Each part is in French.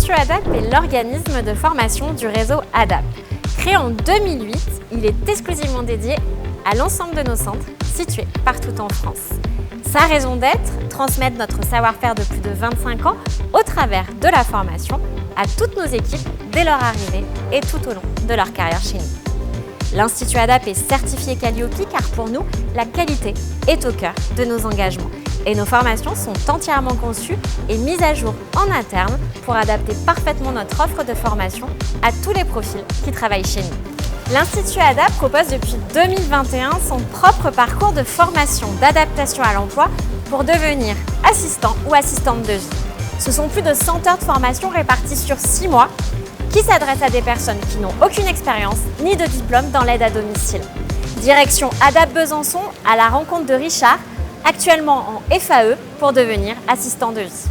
L'Institut ADAP est l'organisme de formation du réseau ADAP. Créé en 2008, il est exclusivement dédié à l'ensemble de nos centres situés partout en France. Sa raison d'être, transmettre notre savoir-faire de plus de 25 ans au travers de la formation à toutes nos équipes dès leur arrivée et tout au long de leur carrière chez nous. L'Institut ADAP est certifié Calliope car pour nous, la qualité est au cœur de nos engagements. Et nos formations sont entièrement conçues et mises à jour en interne pour adapter parfaitement notre offre de formation à tous les profils qui travaillent chez nous. L'Institut ADAP propose depuis 2021 son propre parcours de formation d'adaptation à l'emploi pour devenir assistant ou assistante de vie. Ce sont plus de 100 heures de formation réparties sur 6 mois qui s'adressent à des personnes qui n'ont aucune expérience ni de diplôme dans l'aide à domicile. Direction ADAP Besançon à la rencontre de Richard, actuellement en FAE pour devenir assistant de vie.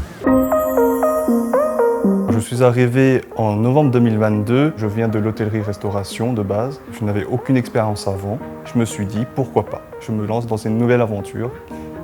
Je suis arrivé en novembre 2022, je viens de l'hôtellerie-restauration de base, je n'avais aucune expérience avant. Je me suis dit pourquoi pas, je me lance dans une nouvelle aventure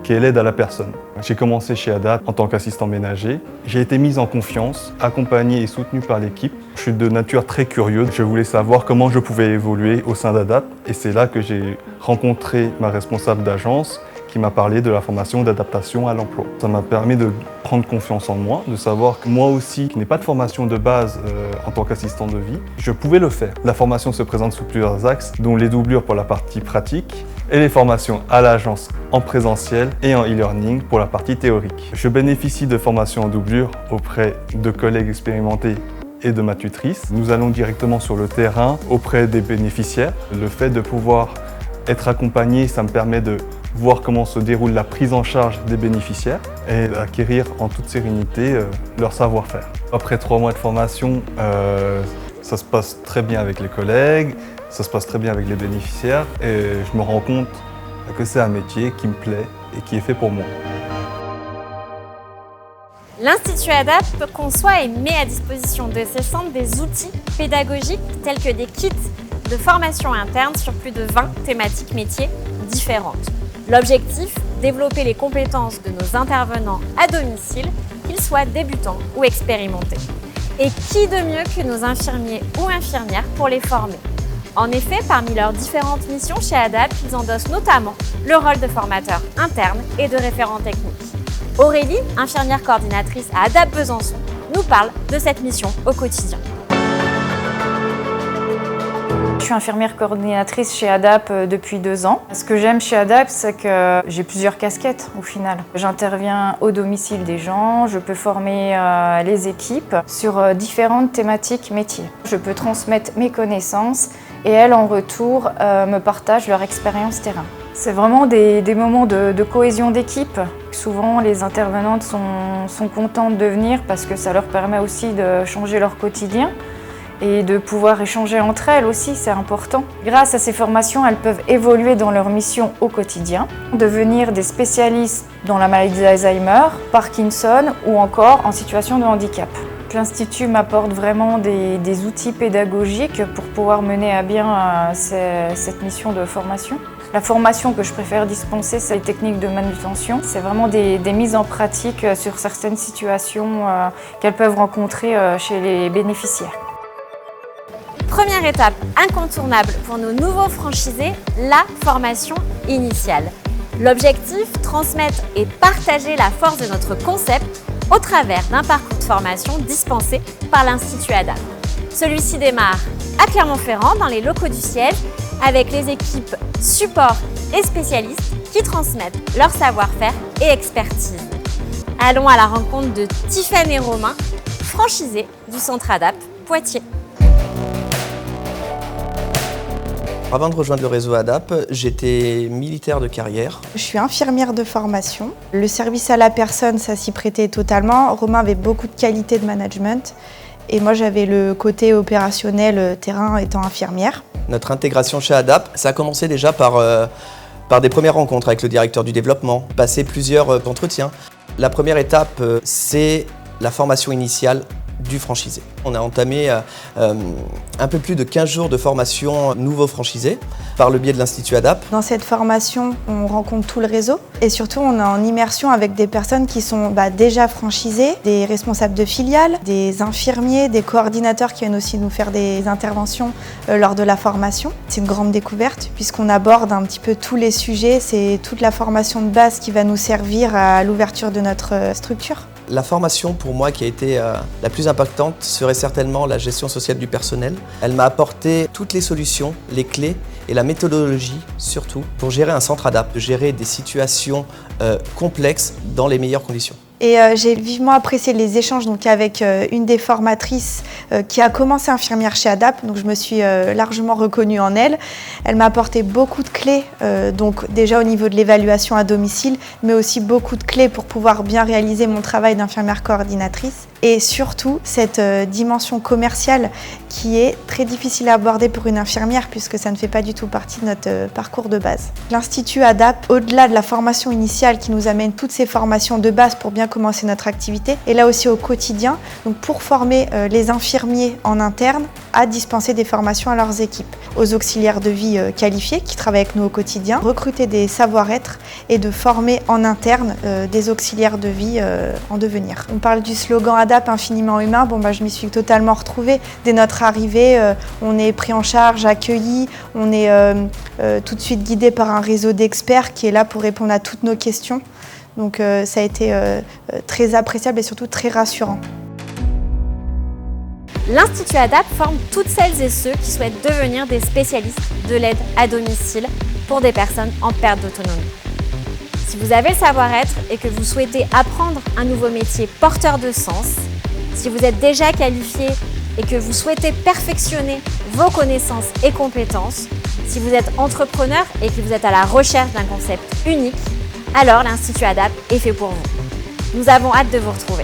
qui est l'aide à la personne. J'ai commencé chez ADAP en tant qu'assistant ménager. J'ai été mis en confiance, accompagné et soutenu par l'équipe. Je suis de nature très curieuse, je voulais savoir comment je pouvais évoluer au sein d'ADAP et c'est là que j'ai rencontré ma responsable d'agence qui m'a parlé de la formation d'adaptation à l'emploi. Ça m'a permis de prendre confiance en moi, de savoir que moi aussi, qui n'ai pas de formation de base en tant qu'assistant de vie, je pouvais le faire. La formation se présente sous plusieurs axes, dont les doublures pour la partie pratique et les formations à l'agence en présentiel et en e-learning pour la partie théorique. Je bénéficie de formations en doublure auprès de collègues expérimentés et de ma tutrice. Nous allons directement sur le terrain auprès des bénéficiaires. Le fait de pouvoir être accompagné, ça me permet de voir comment se déroule la prise en charge des bénéficiaires et acquérir en toute sérénité leur savoir-faire. Après 3 mois de formation, ça se passe très bien avec les collègues, ça se passe très bien avec les bénéficiaires et je me rends compte que c'est un métier qui me plaît et qui est fait pour moi. L'Institut ADAP conçoit et met à disposition de ses centres des outils pédagogiques tels que des kits de formation interne sur plus de 20 thématiques métiers différentes. L'objectif, développer les compétences de nos intervenants à domicile, qu'ils soient débutants ou expérimentés. Et qui de mieux que nos infirmiers ou infirmières pour les former? En effet, parmi leurs différentes missions chez ADAP, ils endossent notamment le rôle de formateur interne et de référent technique. Aurélie, infirmière coordinatrice à ADAP Besançon, nous parle de cette mission au quotidien. Je suis infirmière coordinatrice chez ADAP depuis 2 ans. Ce que j'aime chez ADAP, c'est que j'ai plusieurs casquettes au final. J'interviens au domicile des gens, je peux former les équipes sur différentes thématiques métiers. Je peux transmettre mes connaissances et elles, en retour, me partagent leur expérience terrain. C'est vraiment des moments de cohésion d'équipe. Souvent, les intervenantes sont contentes de venir parce que ça leur permet aussi de changer leur quotidien. Et de pouvoir échanger entre elles aussi, c'est important. Grâce à ces formations, elles peuvent évoluer dans leur mission au quotidien, devenir des spécialistes dans la maladie d'Alzheimer, Parkinson ou encore en situation de handicap. L'Institut m'apporte vraiment des outils pédagogiques pour pouvoir mener à bien cette mission de formation. La formation que je préfère dispenser, c'est les techniques de manutention. C'est vraiment des mises en pratique sur certaines situations qu'elles peuvent rencontrer chez les bénéficiaires. Première étape incontournable pour nos nouveaux franchisés, la formation initiale. L'objectif, transmettre et partager la force de notre concept au travers d'un parcours de formation dispensé par l'Institut ADAP. Celui-ci démarre à Clermont-Ferrand, dans les locaux du siège, avec les équipes support et spécialistes qui transmettent leur savoir-faire et expertise. Allons à la rencontre de Tiffany Romain, franchisée du centre ADAP Poitiers. Avant de rejoindre le réseau ADAP, j'étais militaire de carrière. Je suis infirmière de formation. Le service à la personne, ça s'y prêtait totalement. Romain avait beaucoup de qualités de management et moi j'avais le côté opérationnel terrain étant infirmière. Notre intégration chez ADAP, ça a commencé déjà par des premières rencontres avec le directeur du développement, passer plusieurs entretiens. La première étape, c'est la formation initiale du franchisé. On a entamé un peu plus de 15 jours de formation nouveaux franchisés par le biais de l'Institut ADAP. Dans cette formation, on rencontre tout le réseau et surtout on est en immersion avec des personnes qui sont déjà franchisées, des responsables de filiales, des infirmiers, des coordinateurs qui viennent aussi nous faire des interventions lors de la formation. C'est une grande découverte puisqu'on aborde un petit peu tous les sujets, c'est toute la formation de base qui va nous servir à l'ouverture de notre structure. La formation pour moi qui a été la plus impactante serait certainement la gestion sociale du personnel. Elle m'a apporté toutes les solutions, les clés et la méthodologie surtout pour gérer un centre ADAP, de gérer des situations complexes dans les meilleures conditions. Et j'ai vivement apprécié les échanges avec une des formatrices qui a commencé infirmière chez ADAP, donc je me suis largement reconnue en elle. Elle m'a apporté beaucoup de clés, donc déjà au niveau de l'évaluation à domicile, mais aussi beaucoup de clés pour pouvoir bien réaliser mon travail d'infirmière coordinatrice. Et surtout cette dimension commerciale qui est très difficile à aborder pour une infirmière puisque ça ne fait pas du tout partie de notre parcours de base. L'Institut ADAP, au-delà de la formation initiale qui nous amène toutes ces formations de base pour bien commencer notre activité, est là aussi au quotidien, donc pour former les infirmiers en interne à dispenser des formations à leurs équipes, aux auxiliaires de vie qualifiés qui travaillent avec nous au quotidien, recruter des savoir-être et de former en interne des auxiliaires de vie en devenir. On parle du slogan ADAP infiniment humain, je m'y suis totalement retrouvée. Dès notre arrivée, on est pris en charge, accueilli, on est tout de suite guidé par un réseau d'experts qui est là pour répondre à toutes nos questions. Donc ça a été très appréciable et surtout très rassurant. L'Institut ADAP forme toutes celles et ceux qui souhaitent devenir des spécialistes de l'aide à domicile pour des personnes en perte d'autonomie. Si vous avez le savoir-être et que vous souhaitez apprendre un nouveau métier porteur de sens, si vous êtes déjà qualifié et que vous souhaitez perfectionner vos connaissances et compétences, si vous êtes entrepreneur et que vous êtes à la recherche d'un concept unique, alors l'Institut ADAP est fait pour vous. Nous avons hâte de vous retrouver.